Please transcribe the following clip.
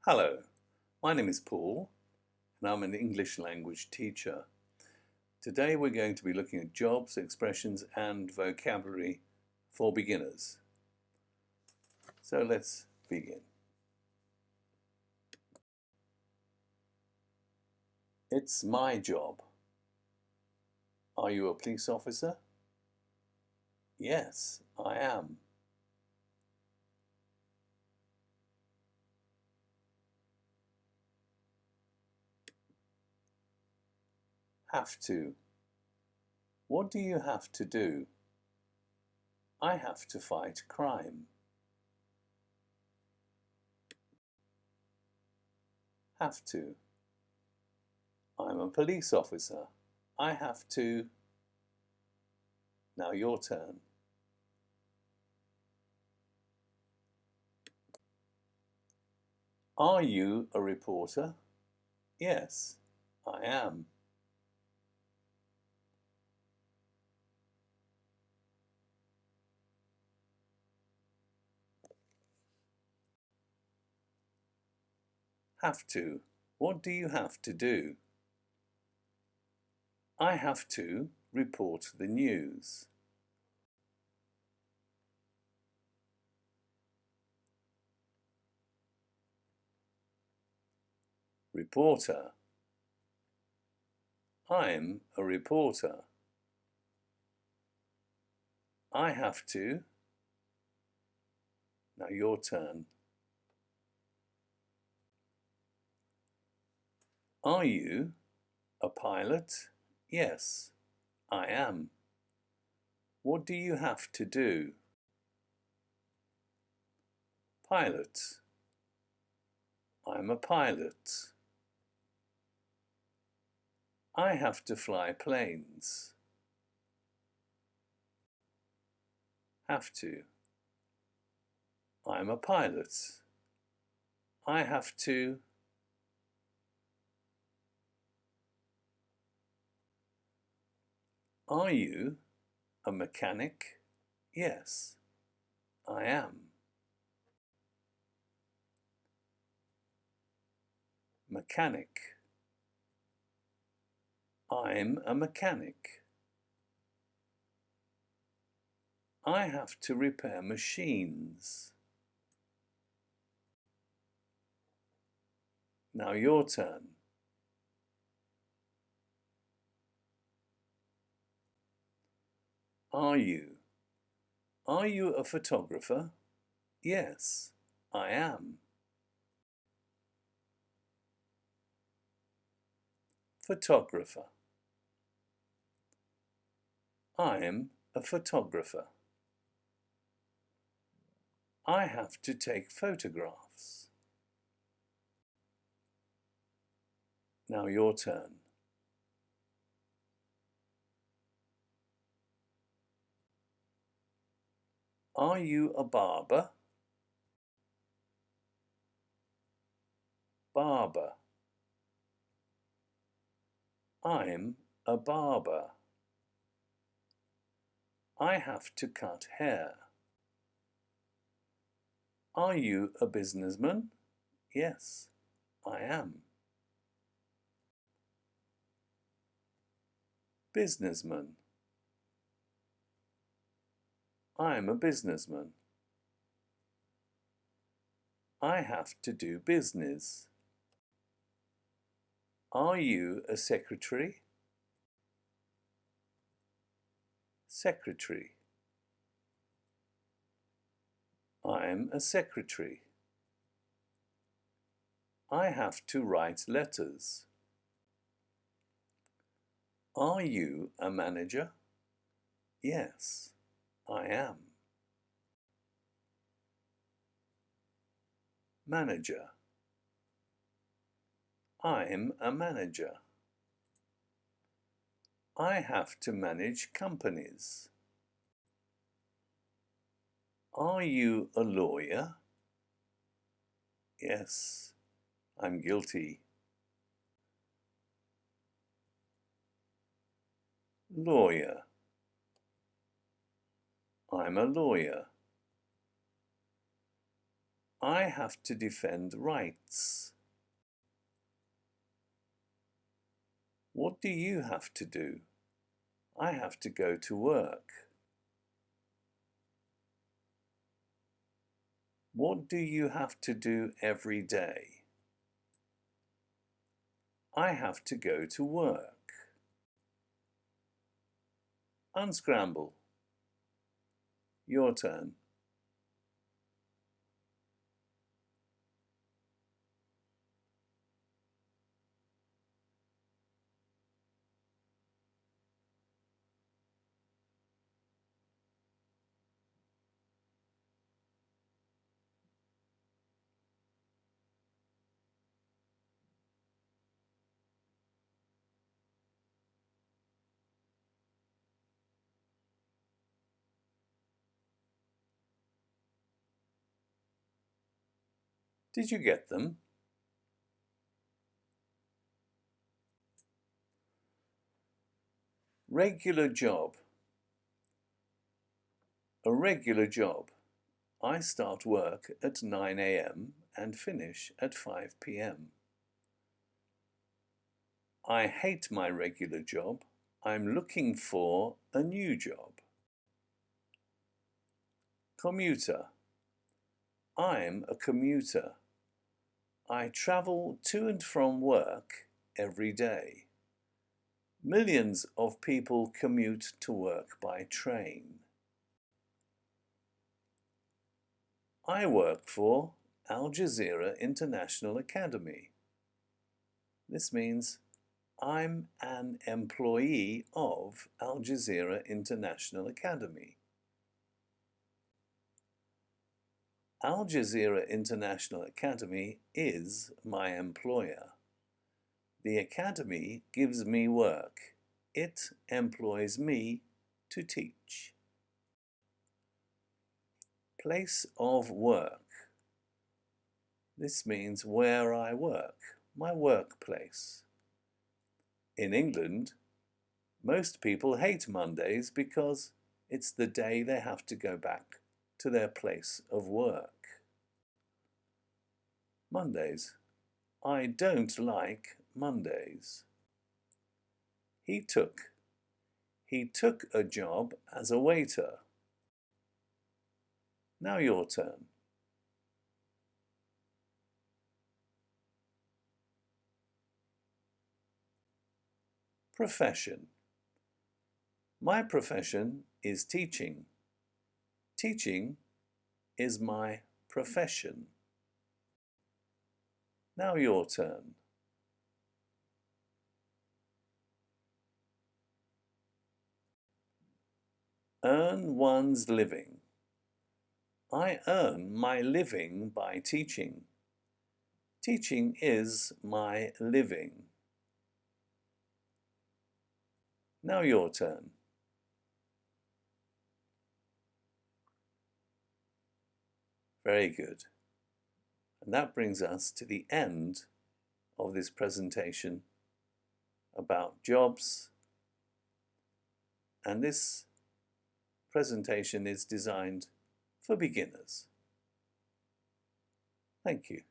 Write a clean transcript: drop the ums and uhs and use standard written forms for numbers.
Hello, my name is Paul and I'm an English language teacher. Today we're going to be looking at jobs, expressions and vocabulary for beginners. So let's begin. It's my job. Are you a police officer? Yes, I am. Have to. What do you have to do? I have to fight crime. Have to. I'm a police officer. I have to. Now your turn. Are you a reporter? Yes, I am. Have to. What do you have to do? I have to report the news. Reporter. I'm a reporter. I have to. Now your turn. Are you a pilot? Yes, I am. What do you have to do? Pilot. I'm a pilot. I have to fly planes. Have to. I'm a pilot. I have to. Are you a mechanic? Yes, I am. Mechanic. I'm a mechanic. I have to repair machines. Now your turn. Are you? Are you a photographer? Yes, I am. Photographer. I'm a photographer. I have to take photographs. Now your turn. Are you a barber? Barber. I'm a barber. I have to cut hair. Are you a businessman? Yes, I am. Businessman. I'm a businessman. I have to do business. Are you a secretary? Secretary. I'm a secretary. I have to write letters. Are you a manager? Yes, I am. Manager. I'm a manager. I have to manage companies. Are you a lawyer? Yes, I'm guilty. Lawyer. I'm a lawyer. I have to defend rights. What do you have to do? I have to go to work. What do you have to do every day? I have to go to work. Unscramble. Your turn. Did you get them? Regular job. A regular job. I start work at 9 a.m. and finish at 5 p.m. I hate my regular job. I'm looking for a new job. Commuter. I'm a commuter. I travel to and from work every day. Millions of people commute to work by train. I work for Al Jazeera International Academy. This means I'm an employee of Al Jazeera International Academy. Al Jazeera International Academy is my employer. The academy gives me work. It employs me to teach. Place of work. This means where I work, my workplace. In England, most people hate Mondays because it's the day they have to go back to their place of work. Mondays. I don't like Mondays. He took a job as a waiter. Now your turn. Profession. My profession is teaching. Teaching is my profession. Now your turn. Earn one's living. I earn my living by teaching. Teaching is my living. Now your turn. Very good. And that brings us to the end of this presentation about jobs. And this presentation is designed for beginners. Thank you.